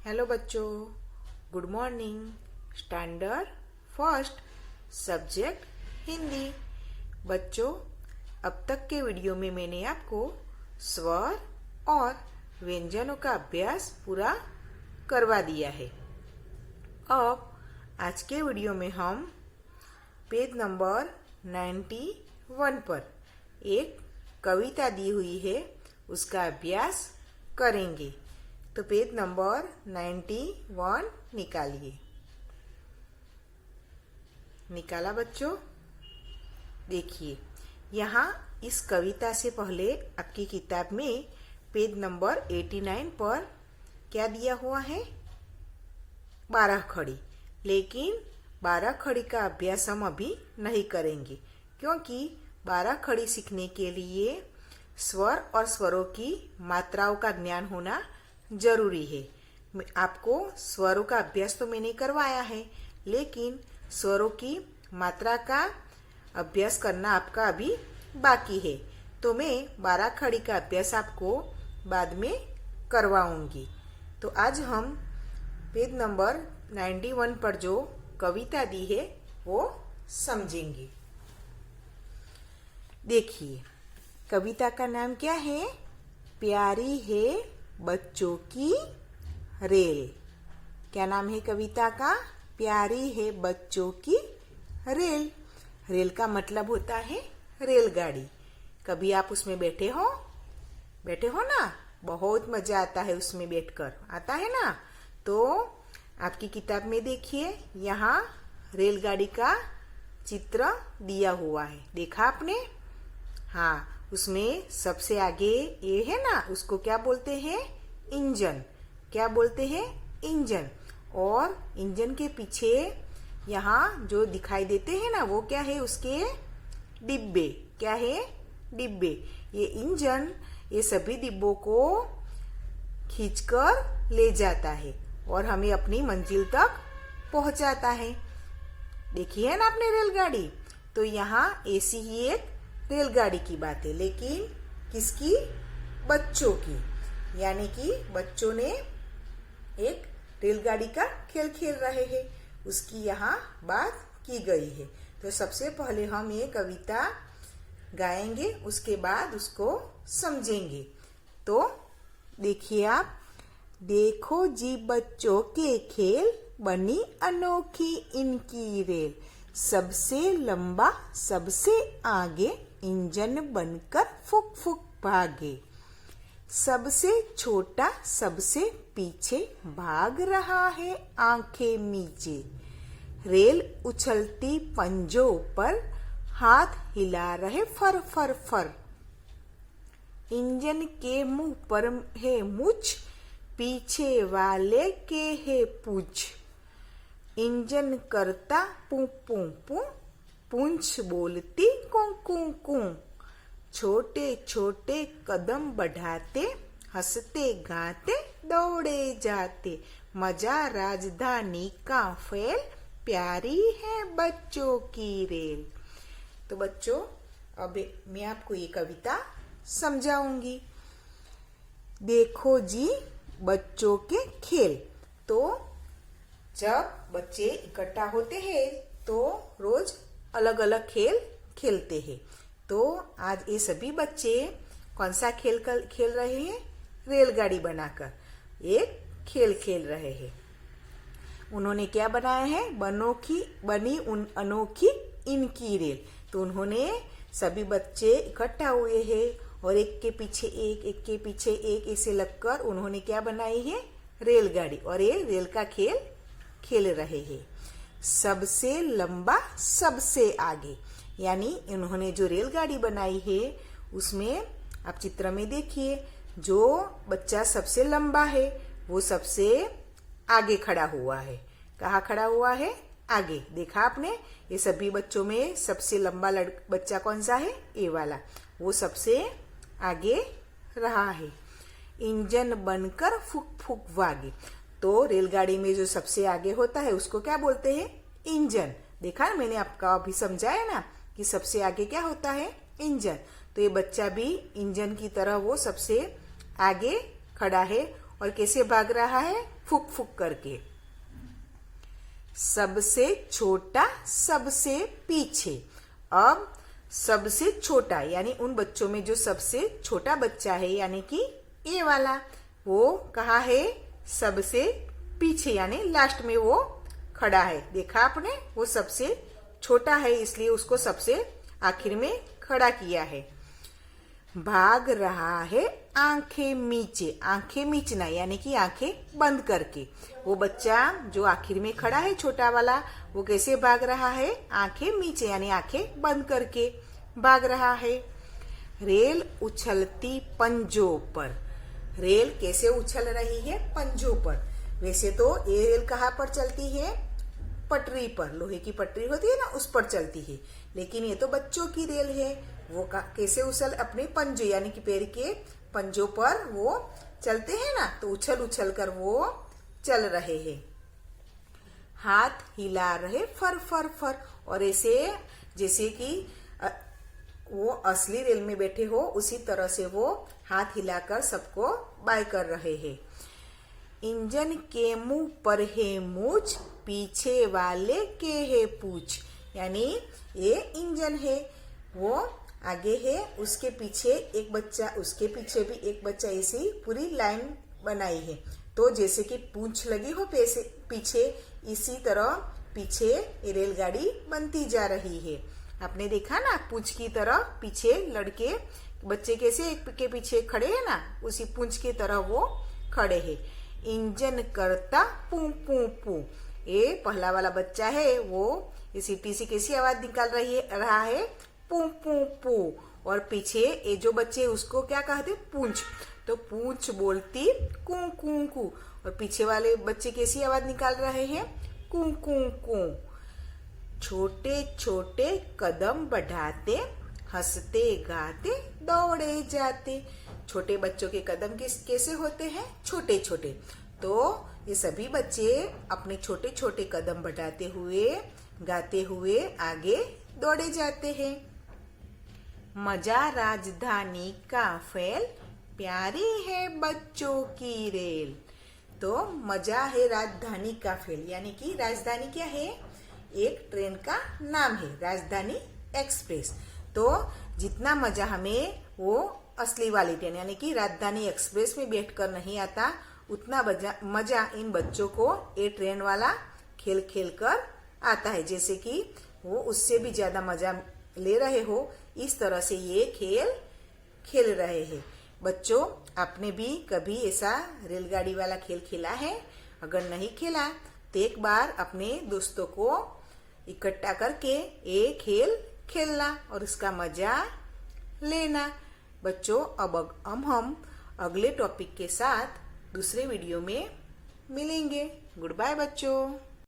Hello बच्चों, good morning. Standard first, subject Hindi. बच्चों, अब तक के वीडियो में मैंने आपको स्वर और व्यंजनों का अभ्यास पूरा करवा दिया है। अब आज के वीडियो में हम पेज नंबर 91 पर एक कविता दी हुई है, उसका अभ्यास करेंगे। तो पेज नंबर 91 निकालिए। निकाला बच्चों? देखिए, यहाँ इस कविता से पहले आपकी किताब में पेज नंबर 89 पर क्या दिया हुआ है? 12 खड़ी। लेकिन 12 खड़ी का अभ्यास हम अभी नहीं करेंगे, क्योंकि 12 खड़ी सीखने के लिए स्वर और स्वरों की मात्राओं का ज्ञान होना जरूरी है। आपको स्वरों का अभ्यास तो मैंने करवाया है, लेकिन स्वरों की मात्रा का अभ्यास करना आपका अभी बाकी है। तो मैं 12 खड़ी का अभ्यास आपको बाद में करवाऊंगी। तो आज हम पेज नंबर 91 पर जो कविता दी है वो समझेंगे। देखिए, कविता का नाम क्या है? प्यारी है बच्चों की रेल। क्या नाम है कविता का? प्यारी है बच्चों की रेल। रेल का मतलब होता है रेलगाड़ी। कभी आप उसमें बैठे हो? बैठे हो ना? बहुत मजा आता है उसमें बैठकर, आता है ना? तो आपकी किताब में देखिए, यहाँ रेलगाड़ी का चित्र दिया हुआ है। देखा आपने? हाँ, उसमें सबसे आगे ये है ना, उसको क्या बोलते हैं? इंजन। क्या बोलते हैं? इंजन। और इंजन के पीछे यहाँ जो दिखाई देते हैं ना, वो क्या है? उसके डिब्बे। क्या है? डिब्बे। ये इंजन ये सभी डिब्बों को खींचकर ले जाता है और हमें अपनी मंजिल तक पहुंचाता है। देखी है ना आपने रेलगाड़ी? तो यहाँ ऐसी ही एक रेलगाड़ी की बात है, लेकिन किसकी? बच्चों की। यानी कि बच्चों ने एक रेलगाड़ी का खेल खेल रहे हैं, उसकी यहाँ बात की गई है। तो सबसे पहले हम ये कविता गाएंगे, उसके बाद उसको समझेंगे। तो देखिए आप, देखो जी बच्चों के खेल, बनी अनोखी इनकी रेल। सबसे लंबा सबसे आगे, इंजन बनकर फुक फुक भागे। सबसे छोटा सबसे पीछे, भाग रहा है आंखें मीचे। रेल उछलती पंजों पर, हाथ हिला रहे फर फर फर। इंजन के मुंह पर है मूछ, पीछे वाले के है पूछ। इंजन करता पू पू पू, पूंछ बोलती कू कू कू। छोटे छोटे कदम बढ़ाते, हंसते गाते दौड़े जाते। मजा राजधानी का फेल, प्यारी है बच्चों की रेल। तो बच्चों, अब मैं आपको ये कविता समझाऊंगी। देखो जी बच्चों के खेल। तो जब बच्चे इकट्ठा होते हैं तो रोज अलग अलग खेल खेलते हैं। तो आज ये सभी बच्चे कौन सा खेल खेल रहे हैं? रेलगाड़ी बनाकर एक खेल खेल रहे हैं। उन्होंने क्या बनाया है? बनी उन अनोखी इनकी रेल। तो उन्होंने सभी बच्चे इकट्ठा हुए हैं और एक के पीछे एक के पीछे एक ऐसे लगकर उन्होंने क्या बनाई है? रेलगाड़ी। और ये रेल का खेल खेल रहे हैं। सबसे लंबा सबसे आगे, यानी इन्होंने जो रेलगाड़ी बनाई है उसमें आप चित्र में देखिए, जो बच्चा सबसे लंबा है वो सबसे आगे खड़ा हुआ है। कहाँ खड़ा हुआ है? आगे। देखा आपने? ये सभी बच्चों में सबसे लंबा बच्चा कौन सा है? ये वाला। वो सबसे आगे रहा है। इंजन बनकर फुक फुक भागे। तो रेलगाड़ी में जो सबसे आगे होता है उसको क्या बोलते हैं? इंजन। देखा ना, मैंने आपका अभी समझाया ना कि सबसे आगे क्या होता है? इंजन। तो ये बच्चा भी इंजन की तरह वो सबसे आगे खड़ा है और कैसे भाग रहा है? फुक फुक करके। सबसे छोटा सबसे पीछे। अब सबसे छोटा यानी उन बच्चों में जो सबसे छोटा बच्चा है यानी कि ए वाला, वो कहाँ है? सबसे पीछे यानी लास्ट में वो खड़ा है। देखा आपने? वो सबसे छोटा है इसलिए उसको सबसे आखिर में खड़ा किया है। भाग रहा है आंखें मीचे। आंखें मीचना यानी कि आंखें बंद करके। वो बच्चा जो आखिर में खड़ा है छोटा वाला, वो कैसे भाग रहा है? आंखें मीचे यानी आंखें बंद करके भाग रहा है। रेल उछलती पंजों पर। रेल कैसे उछल रही है? पंजों पर। वैसे तो ये रेल कहाँ पर चलती है? पटरी पर। लोहे की पटरी होती है ना, उस पर चलती है। लेकिन ये तो बच्चों की रेल है। वो कैसे उछल? अपने पंजों यानी कि पैर के पंजों पर वो चलते हैं ना, तो उछल उछल कर वो चल रहे हैं। हाथ हिला रहे फर फर फर। और ऐसे जैसे कि वो असली रेल में बैठे हो उसी तरह से वो हाथ हिलाकर सबको बाय कर रहे हैं। इंजन के मुंह पर है मूछ, पीछे वाले के है पूछ। यानी ये इंजन है, वो आगे है, उसके पीछे एक बच्चा, उसके पीछे भी एक बच्चा, ऐसी पूरी लाइन बनाई है। तो जैसे कि पूंछ लगी हो पीछे, इसी तरह पीछे ये रेलगाड़ी बनती जा रही है। आपने देखा ना, पूंछ की तरह पीछे लड़के बच्चे कैसे एक के पीछे खड़े हैं ना, उसी पूंछ की तरह वो खड़े हैं। इंजन करता पू पू पू। ये पहला वाला बच्चा है, वो इस सीटी से कैसी आवाज निकाल रहा है? पू पू पू। और पीछे ये जो बच्चे उसको क्या कहते? पूंछ। तो पूंछ बोलती कू कू कू। और पीछे वाले बच्चे कैसी आवाज निकाल रहे हैं? कू कू कू। छोटे छोटे कदम बढ़ाते, हंसते गाते दौड़े जाते। छोटे बच्चों के कदम कैसे होते हैं? छोटे छोटे। तो ये सभी बच्चे अपने छोटे छोटे कदम बढ़ाते हुए गाते हुए आगे दौड़े जाते हैं। मजा राजधानी का फेल, प्यारी है बच्चों की रेल। तो मजा है राजधानी का फेल यानी कि राजधानी क्या है? एक ट्रेन का नाम है, राजधानी एक्सप्रेस। तो जितना मजा हमें वो असली वाली ट्रेन यानी कि राजधानी एक्सप्रेस में बैठकर नहीं आता, उतना मजा इन बच्चों को ये ट्रेन वाला खेल खेल कर आता है। जैसे कि वो उससे भी ज्यादा मजा ले रहे हो, इस तरह से ये खेल खेल रहे हैं। बच्चों, आपने भी कभी ऐसा रेलगाड़ी वाला खेल खेला है? अगर नहीं खेला तो एक बार अपने दोस्तों को इकट्ठा करके ये खेल खेलना और उसका मजा लेना। बच्चों, अब हम अगले टॉपिक के साथ दूसरे वीडियो में मिलेंगे। गुड बाय बच्चों।